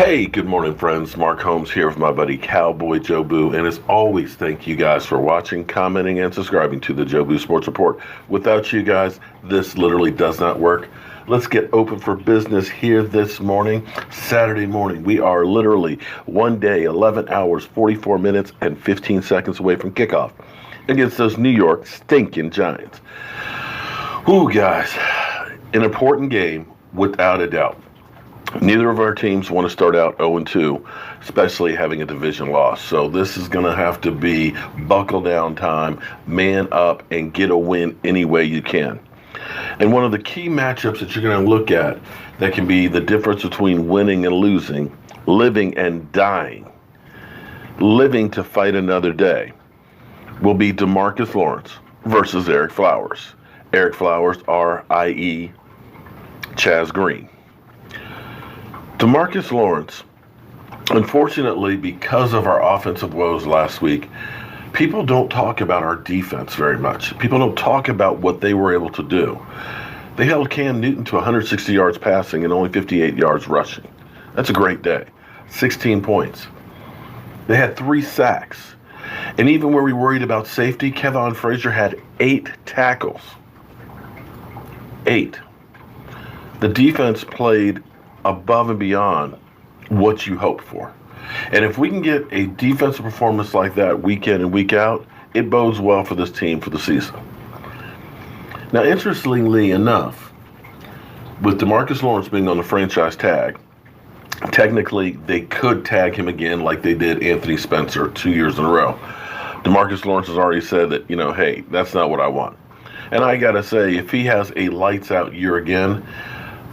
Hey, good morning, friends. Mark Holmes here with my buddy Cowboy Joe Boo. And as always, thank you guys for watching, commenting, and subscribing to the Joe Boo Sports Report. Without you guys, this literally does not work. Let's get open for business here this morning, Saturday morning. We are literally 1 day, 11 hours, 44 minutes, and 15 seconds away from kickoff against those New York stinking Giants. Ooh, guys, an important game without a doubt. Neither of our teams want to start out 0-2, especially having a division loss. So this is going to have to be buckle down time, man up, and get a win any way you can. And one of the key matchups that you're going to look at that can be the difference between winning and losing, living and dying, living to fight another day, will be Demarcus Lawrence versus Eric Flowers. Eric Flowers, i.e. Chaz Green. Demarcus Lawrence, unfortunately, because of our offensive woes last week, people don't talk about our defense very much. People don't talk about what they were able to do. They held Cam Newton to 160 yards passing and only 58 yards rushing. That's a great day. 16 points. They had 3 sacks. And even where we worried about safety, Kevon Frazier had 8 tackles. 8. The defense played above and beyond what you hope for. And if we can get a defensive performance like that week in and week out, it bodes well for this team for the season. Now, interestingly enough, with Demarcus Lawrence being on the franchise tag, technically they could tag him again like they did Anthony Spencer 2 years in a row. Demarcus Lawrence has already said that, hey, that's not what I want. And I got to say, if he has a lights out year again,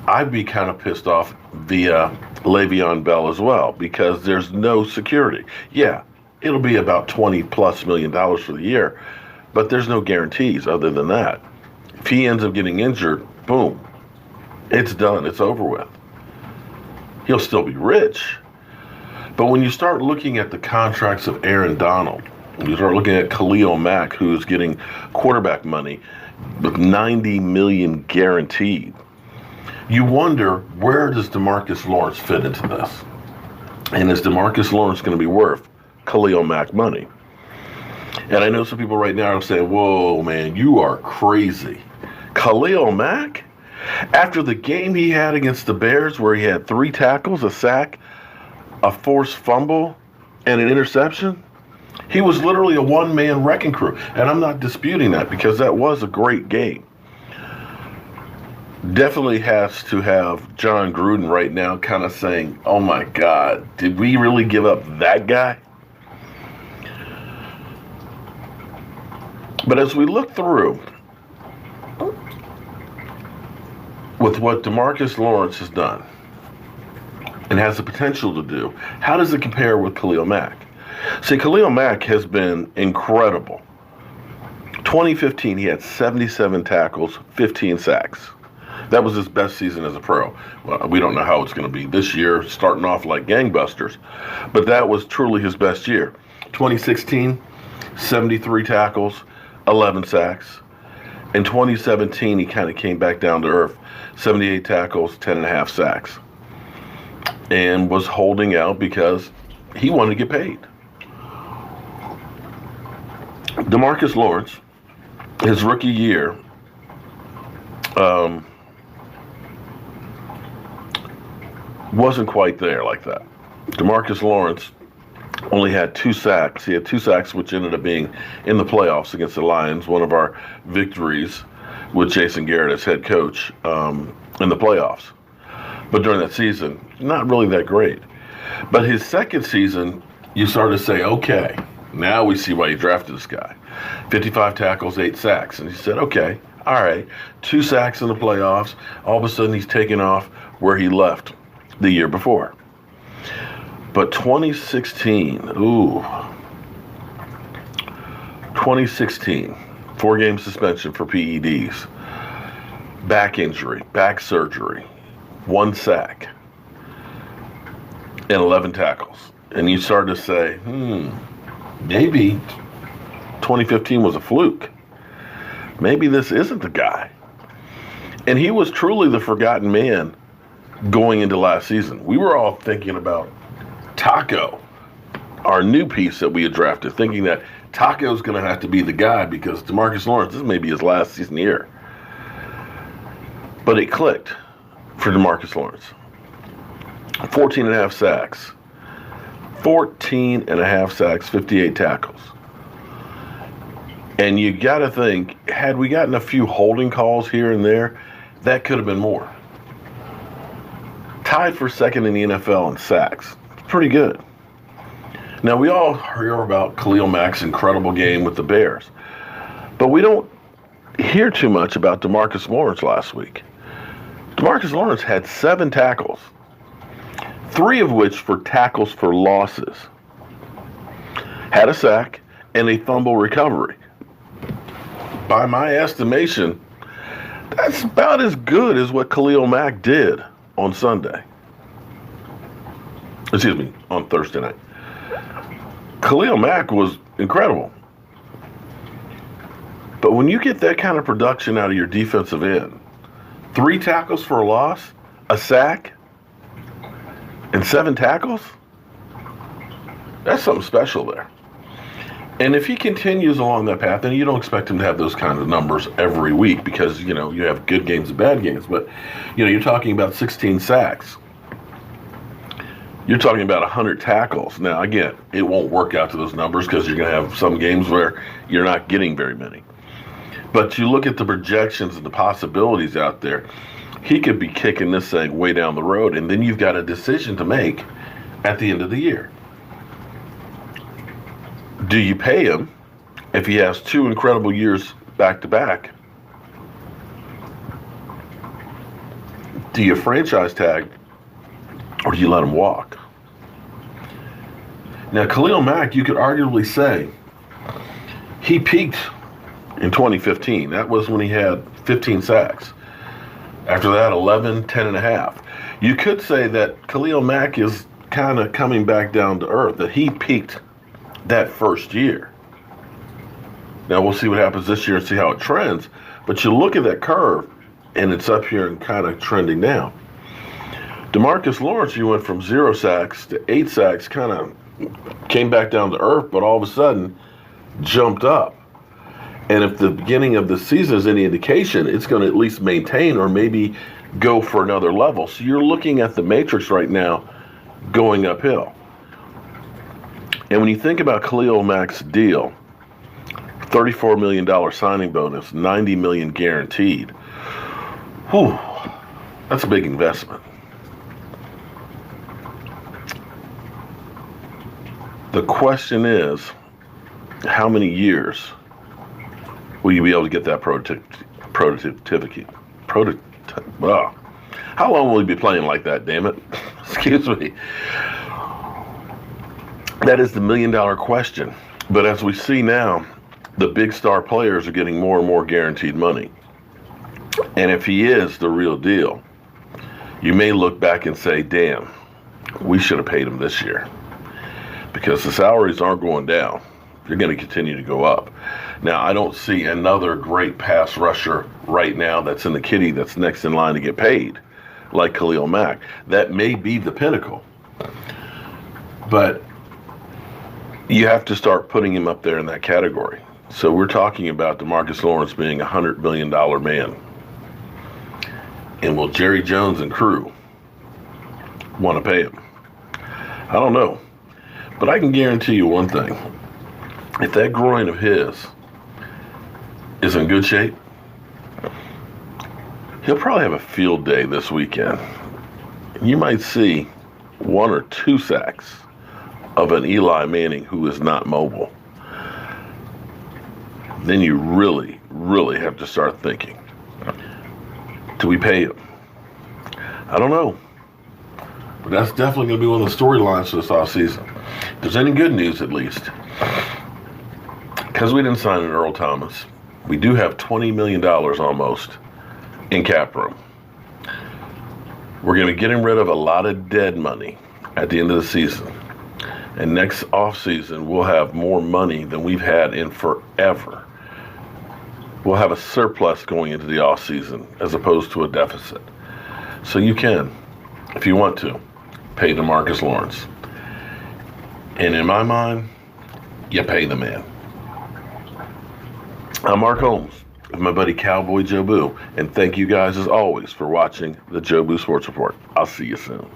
I'd be kind of pissed off via Le'Veon Bell as well, because there's no security. Yeah, it'll be about $20+ million for the year, but there's no guarantees other than that. If he ends up getting injured, boom, it's done. It's over with. He'll still be rich. But when you start looking at the contracts of Aaron Donald, when you start looking at Khalil Mack, who's getting quarterback money with $90 million guaranteed, you wonder, where does Demarcus Lawrence fit into this? And is Demarcus Lawrence going to be worth Khalil Mack money? And I know some people right now are saying, whoa, man, you are crazy. Khalil Mack? After the game he had against the Bears where he had 3 tackles, a sack, a forced fumble, and an interception, he was literally a one-man wrecking crew. And I'm not disputing that because that was a great game. Definitely has to have John Gruden right now kind of saying, oh my God, did we really give up that guy? But as we look through with what Demarcus Lawrence has done and has the potential to do, how does it compare with Khalil Mack? See, Khalil Mack has been incredible. 2015, he had 77 tackles, 15 sacks. That was his best season as a pro. Well, we don't know how it's going to be this year, starting off like gangbusters. But that was truly his best year. 2016, 73 tackles, 11 sacks. In 2017, he kind of came back down to earth. 78 tackles, 10.5 sacks. And was holding out because he wanted to get paid. Demarcus Lawrence, his rookie year, wasn't quite there like that. Demarcus Lawrence only had 2 sacks. He had 2 sacks, which ended up being in the playoffs against the Lions, one of our victories with Jason Garrett as head coach in the playoffs. But during that season, not really that great. But his second season, you start to say, okay, now we see why you drafted this guy. 55 tackles, 8 sacks. And he said, okay, all right, 2 sacks in the playoffs. All of a sudden, he's taken off where he left the year before. But 2016, 4-game suspension for PEDs, back injury, back surgery, 1 sack, and 11 tackles. And you start to say, maybe 2015 was a fluke. Maybe this isn't the guy. And he was truly the forgotten man going into last season. We were all thinking about Taco, our new piece that we had drafted, thinking that Taco's going to have to be the guy because Demarcus Lawrence, this may be his last season here. But it clicked for Demarcus Lawrence. 14 and a half sacks. 14 and a half sacks, 58 tackles. And you got to think, had we gotten a few holding calls here and there, that could have been more. Tied for second in the NFL in sacks. Pretty good. Now, we all hear about Khalil Mack's incredible game with the Bears, but we don't hear too much about Demarcus Lawrence last week. Demarcus Lawrence had 7 tackles, 3 of which were tackles for losses. Had a sack and a fumble recovery. By my estimation, that's about as good as what Khalil Mack did on Sunday. Excuse me, on Thursday night. Khalil Mack was incredible. But when you get that kind of production out of your defensive end, 3 tackles for a loss, a sack, and 7 tackles, that's something special there. And if he continues along that path, then you don't expect him to have those kind of numbers every week because, you have good games and bad games. But, you're talking about 16 sacks. You're talking about 100 tackles. Now, again, it won't work out to those numbers because you're going to have some games where you're not getting very many. But you look at the projections and the possibilities out there, he could be kicking this thing way down the road, and then you've got a decision to make at the end of the year. Do you pay him if he has 2 incredible years back-to-back? Do you franchise tag, or do you let him walk? Now, Khalil Mack, you could arguably say, he peaked in 2015. That was when he had 15 sacks. After that, 11, 10 and a half. You could say that Khalil Mack is kind of coming back down to earth, that he peaked that first year. Now, we'll see what happens this year and see how it trends. But you look at that curve, and it's up here and kind of trending down. Demarcus Lawrence, you went from 0 sacks to 8 sacks, kind of came back down to earth, but all of a sudden jumped up. And if the beginning of the season is any indication, it's going to at least maintain or maybe go for another level. So you're looking at the matrix right now going uphill. And when you think about Khalil Mack's deal, $34 million signing bonus, $90 million guaranteed. Whew, that's a big investment. The question is, how many years will you be able to get that productivity? How long will you be playing like that, damn it? Excuse me. That is the million-dollar question. But as we see now, the big star players are getting more and more guaranteed money. And if he is the real deal, you may look back and say, damn, we should have paid him this year. Because the salaries aren't going down. They're going to continue to go up. Now, I don't see another great pass rusher right now that's in the kitty that's next in line to get paid, like Khalil Mack. That may be the pinnacle. But you have to start putting him up there in that category. So we're talking about Demarcus Lawrence being a $100 million man. And will Jerry Jones and crew want to pay him? I don't know. But I can guarantee you one thing. If that groin of his is in good shape, he'll probably have a field day this weekend. You might see 1 or 2 sacks of an Eli Manning who is not mobile. Then you really, really have to start thinking, do we pay him? I don't know. But that's definitely going to be one of the storylines for this offseason. If there's any good news, at least, because we didn't sign an Earl Thomas, we do have $20 million almost in cap room. We're going to be getting rid of a lot of dead money at the end of the season. And next offseason, we'll have more money than we've had in forever. We'll have a surplus going into the offseason as opposed to a deficit. So you can if you want to, pay Demarcus Lawrence. And in my mind, you pay the man. I'm Mark Holmes with my buddy Cowboy Joe Boo, and thank you guys as always for watching the Joe Boo Sports Report. I'll see you soon.